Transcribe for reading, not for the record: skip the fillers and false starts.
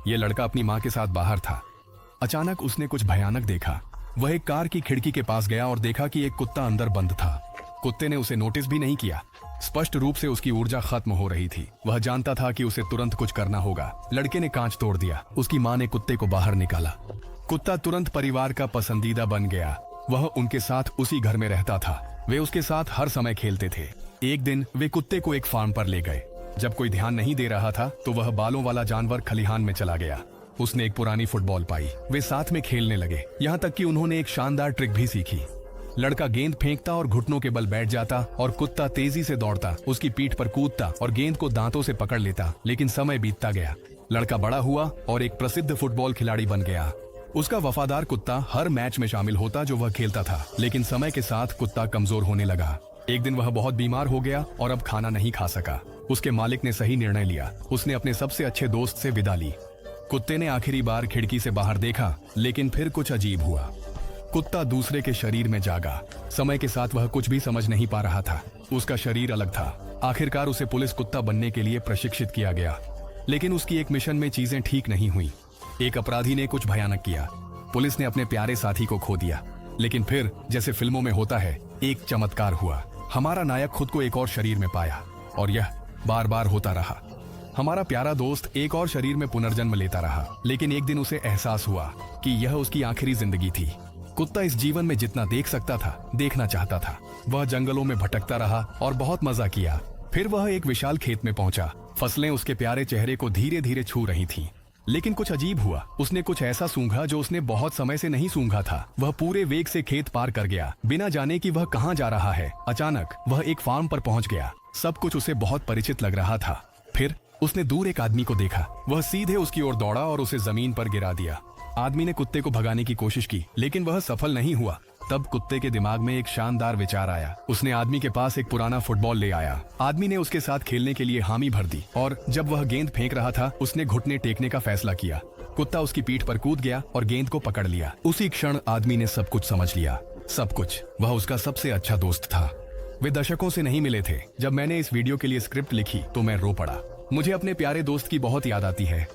ये लड़का अपनी माँ के साथ बाहर था। अचानक उसने कुछ भयानक देखा। वह एक कार की खिड़की के पास गया और देखा कि एक कुत्ता अंदर बंद था। कुत्ते ने उसे नोटिस भी नहीं किया। स्पष्ट रूप से उसकी ऊर्जा खत्म हो रही थी। वह जानता था कि उसे तुरंत कुछ करना होगा। लड़के ने कांच तोड़ दिया। उसकी माँ ने कुत्ते को बाहर निकाला। कुत्ता तुरंत परिवार का पसंदीदा बन गया। वह उनके साथ उसी घर में रहता था। वे उसके साथ हर समय खेलते थे। एक दिन वे कुत्ते को एक फार्म पर ले गए। जब कोई ध्यान नहीं दे रहा था तो वह बालों वाला जानवर खलिहान में चला गया। उसने एक पुरानी फुटबॉल पाई। वे साथ में खेलने लगे, यहाँ तक कि उन्होंने एक शानदार ट्रिक भी सीखी। लड़का गेंद फेंकता और घुटनों के बल बैठ जाता और कुत्ता तेजी से दौड़ता, उसकी पीठ पर कूदता और गेंद को दांतों से पकड़ लेता। लेकिन समय बीतता गया। लड़का बड़ा हुआ और एक प्रसिद्ध फुटबॉल खिलाड़ी बन गया। उसका वफादार कुत्ता हर मैच में शामिल होता जो वह खेलता था। लेकिन समय के साथ कुत्ता कमजोर होने लगा। एक दिन वह बहुत बीमार हो गया और अब खाना नहीं खा सका। उसके मालिक ने सही निर्णय लिया। उसने अपने सबसे अच्छे दोस्त से विदा ली। कुत्ते ने आखिरी बार खिड़की से बाहर देखा, लेकिन फिर कुछ अजीब हुआ। कुत्ता दूसरे के शरीर में जागा। समय के साथ वह कुछ भी समझ नहीं पा रहा था। उसका शरीर अलग था। आखिरकार उसे पुलिस कुत्ता बनने के लिए प्रशिक्षित किया गया। लेकिन उसकी एक मिशन में चीजें ठीक नहीं हुई। एक अपराधी ने कुछ भयानक किया। पुलिस ने अपने प्यारे साथी को खो दिया। लेकिन फिर जैसे फिल्मों में होता है, एक चमत्कार हुआ। हमारा नायक खुद को एक और शरीर में पाया और यह बार बार होता रहा। हमारा प्यारा दोस्त एक और शरीर में पुनर्जन्म लेता रहा। लेकिन एक दिन उसे एहसास हुआ कि यह उसकी आखिरी जिंदगी थी। कुत्ता इस जीवन में जितना देख सकता था, देखना चाहता था। वह जंगलों में भटकता रहा और बहुत मजा किया। फिर वह एक विशाल खेत में पहुंचा। फसलें उसके प्यारे चेहरे को धीरे धीरे छू रही थीं। लेकिन कुछ अजीब हुआ। उसने कुछ ऐसा सूंघा जो उसने बहुत समय से नहीं सूंघा था। वह पूरे वेग से खेत पार कर गया, बिना जाने कि वह कहां जा रहा है। अचानक वह एक फार्म पर पहुंच गया। सब कुछ उसे बहुत परिचित लग रहा था। फिर उसने दूर एक आदमी को देखा। वह सीधे उसकी ओर दौड़ा और उसे जमीन पर गिरा दिया। आदमी ने कुत्ते को भगाने की कोशिश की, लेकिन वह सफल नहीं हुआ। तब कुत्ते के दिमाग में एक शानदार विचार आया। उसने आदमी के पास एक पुराना फुटबॉल ले आया। आदमी ने उसके साथ खेलने के लिए हामी भर दी और जब वह गेंद फेंक रहा था, उसने घुटने टेकने का फैसला किया। कुत्ता उसकी पीठ पर कूद गया और गेंद को पकड़ लिया। उसी क्षण आदमी ने सब कुछ समझ लिया। सब कुछ। वह उसका सबसे अच्छा दोस्त था। वे दशकों से नहीं मिले थे। जब मैंने इस वीडियो के लिए स्क्रिप्ट लिखी तो मैं रो पड़ा। मुझे अपने प्यारे दोस्त की बहुत याद आती है।